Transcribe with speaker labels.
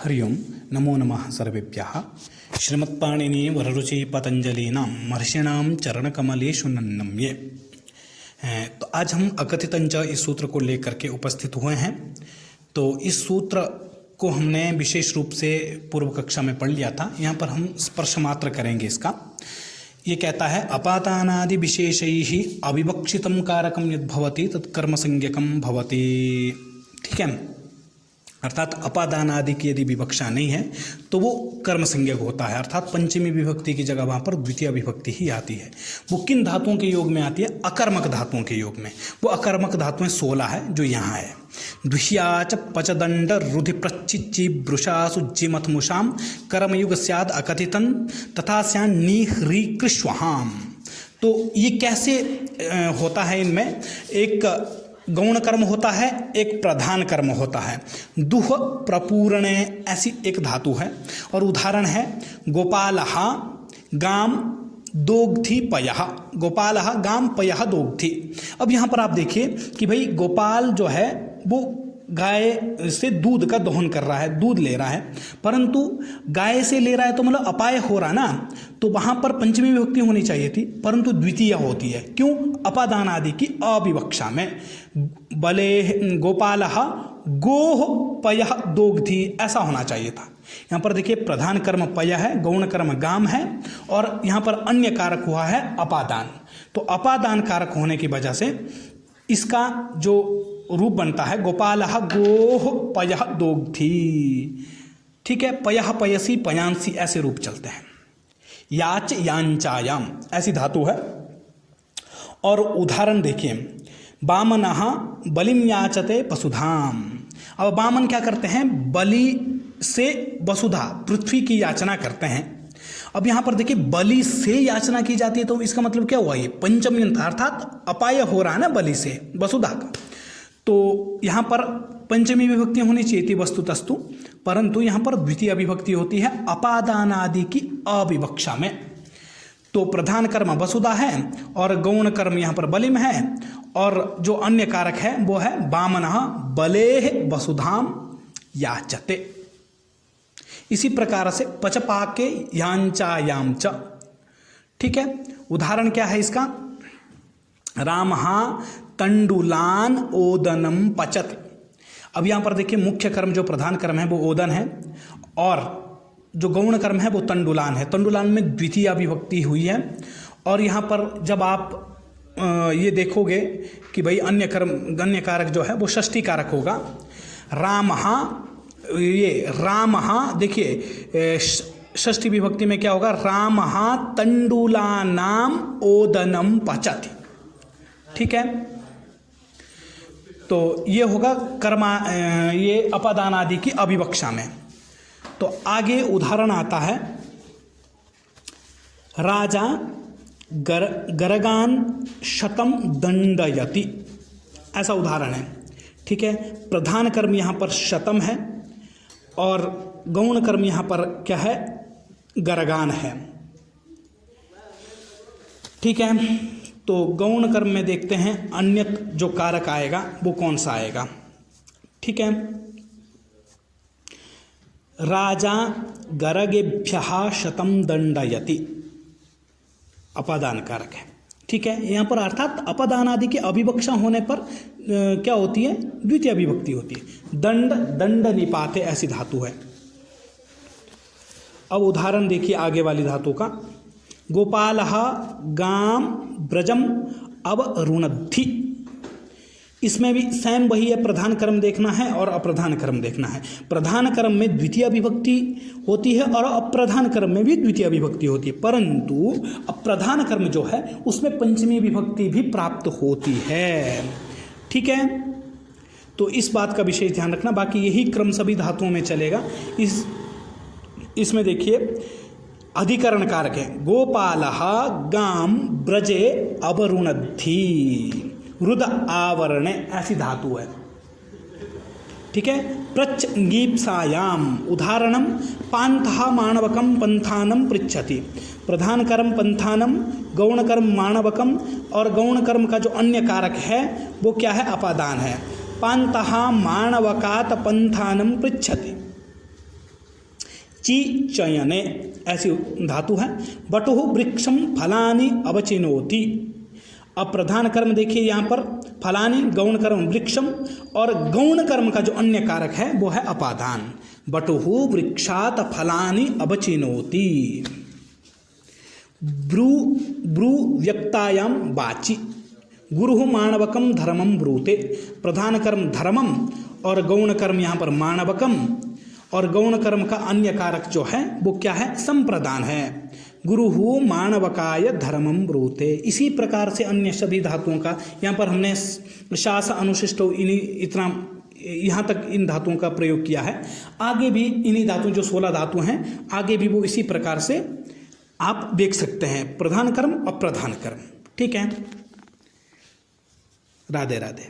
Speaker 1: हरिओं नमो नमः सर्वेभ्यः। श्रीमत्पाणिनी वररुचि पतंजलिनां महर्षिणां चरणकमलेषु नन्नम्ये। तो आज हम अकथितंच इस सूत्र को लेकर के उपस्थित हुए हैं। तो इस सूत्र को हमने विशेष रूप से पूर्व कक्षा में पढ़ लिया था। यहाँ पर हम स्पर्श मात्र करेंगे इसका। ये कहता है अपादानादि विशेषैः अविवक्षितं कारकं यद्भवति तत्कर्म संज्ञकं भवति। ठीक है, अर्थात अपादान आदि की यदि विवक्षा नहीं है तो वो कर्म संज्ञक होता है, अर्थात पंचमी विभक्ति की जगह वहाँ पर द्वितीय विभक्ति ही आती है। वो किन धातुओं के योग में आती है? अकर्मक धातुओं के योग में। वो अकर्मक धातुएं 16 है जो यहाँ है। द्विष्याच पचदंड रुधि प्रचिच्ची ब्रुषासु जिमथमुषाम कर्मयुग स्याद अकथितन तथा स्यान निह्री कृष्वहाम। तो ये कैसे होता है? इनमें एक गौण कर्म होता है, एक प्रधान कर्म होता है। दुह प्रपूरणे ऐसी एक धातु है और उदाहरण है गोपालः गाम दोग्धि पयः। गोपालः गाम पयः दोग्धि। अब यहाँ पर आप देखिए कि भाई गोपाल जो है वो गाय से दूध का दोहन कर रहा है, दूध ले रहा है, परंतु गाय से ले रहा है तो मतलब अपाय हो रहा ना, तो वहाँ पर पंचमी विभक्ति होनी चाहिए थी, परंतु द्वितीय होती है। क्यों? अपादान आदि की अविवक्षा में। बले गोपालः गोह पयः दोग्धि ऐसा होना चाहिए था। यहाँ पर देखिए प्रधान कर्म पय है, गौण कर्म गाम है और यहाँ पर अन्य कारक हुआ है अपादान। तो अपादान कारक होने की वजह से इसका जो रूप बनता है गोपालः गोह पयः दोग्धि। ठीक है, पयः पयसी पयांसी ऐसे रूप चलते हैं। याच यांचायाम ऐसी धातु है। और उदाहरण देखिए वामनः बलिम याचते वसुधाम। अब वामन क्या करते हैं? बलि से वसुधा पृथ्वी की याचना करते हैं। अब यहाँ पर देखिए बलि से याचना की जाती है तो इसका मतलब क्या हुआ? ये पंचमी अर्थात अपाय हो रहा है ना बलि से वसुधा का। तो यहाँ पर पंचमी विभक्ति होनी चाहिए थी वस्तुतस्तु, परंतु यहाँ पर द्वितीय विभक्ति होती है अपादान आदि की अविवक्षा में। तो प्रधान कर्म वसुधा है और गौण कर्म यहाँ पर बलिम है और जो अन्य कारक है वो है वामनः बलेः वसुधाम याचते। इसी प्रकार से पचपाके यांचायाम च। ठीक है, उदाहरण क्या है इसका? रामः तंडुलान ओदनम पचत। अब यहाँ पर देखिए मुख्य कर्म जो प्रधान कर्म है वो ओदन है और जो गौण कर्म है वो तंडुलान है। तंडुलान में द्वितीय विभक्ति हुई है और यहाँ पर जब आप ये देखोगे कि भाई अन्य कर्म गण्य कारक जो है वो षष्ठी कारक होगा। रामः, ये रामः देखिए षष्ठी विभक्ति में क्या होगा? रामः तंडुलानाम ओदनम पचति। ठीक है, तो ये होगा कर्मा ये अपादान आदि की अविवक्षा में। तो आगे उदाहरण आता है राजा गरगान शतम दंडयति। ऐसा उदाहरण है। ठीक है, प्रधान कर्म यहाँ पर शतम है और गौण कर्म यहाँ पर क्या है? गरगान है। ठीक है, तो गौण कर्म में देखते हैं अन्य जो कारक आएगा वो कौन सा आएगा। ठीक है, राजा गरगेभ्यः शतम दंडयति अपादान कारक है। ठीक है, यहाँ पर अर्थात अपादान आदि की अविवक्षा होने पर क्या होती है? द्वितीय विभक्ति होती है। दंड दंड निपाते ऐसी धातु है। अब उदाहरण देखिए आगे वाली धातु का। गोपालः गाम ब्रजम अवरुणद्धि। इसमें भी सेम वही है, प्रधान कर्म देखना है और अप्रधान कर्म देखना है। प्रधान कर्म में द्वितीय विभक्ति होती है और अप्रधान कर्म में भी द्वितीय विभक्ति होती है, परंतु अप्रधान कर्म जो है उसमें पंचमी विभक्ति भी प्राप्त होती है। ठीक है, तो इस बात का विशेष ध्यान रखना। बाकी यही क्रम सभी धातुओं में चलेगा। इसमें देखिए अधिकरण कारक है गोपालः गाम ब्रजे अवरुणद्धि। रुद आवरणे ऐसी धातु है। ठीक है, प्रच गीप्सायाम उदाहरणम पांथः माणवकम पंथानम पृच्छति। प्रधान कर्म पंथानम, गौण कर्म माणवकम और गौण कर्म का जो अन्य कारक है वो क्या है? अपादान है। पांतः माणवकात पंथानम पृच्छति। ची चयने ऐसी धातु है। बटुः वृक्षम फलानि अवचिनोति। अब प्रधान कर्म देखिए यहाँ पर फलानि गौण कर्म वृक्षम और गौण कर्म का जो अन्य कारक है वो है अपादान। बटुः वृक्षात फलानि अवचिनोति। ब्रू व्यक्तायाम वाचि। गुरुः माणवकम धर्मम ब्रूते। प्रधान कर्म धर्मम और गौण कर्म यहाँ पर माणवकम और गौण कर्म का अन्य कारक जो है वो क्या है, संप्रदान है। गुरुः माणवकाय धर्मम ब्रूते। इसी प्रकार से अन्य सभी धातुओं का यहाँ पर हमने शास अनुशिष्ट इतना यहाँ तक इन धातुओं का प्रयोग किया है। आगे भी इन्हीं धातुओं जो 16 धातु हैं आगे भी वो इसी प्रकार से आप देख सकते हैं, प्रधान कर्म और प्रधान कर्म। ठीक है, राधे राधे।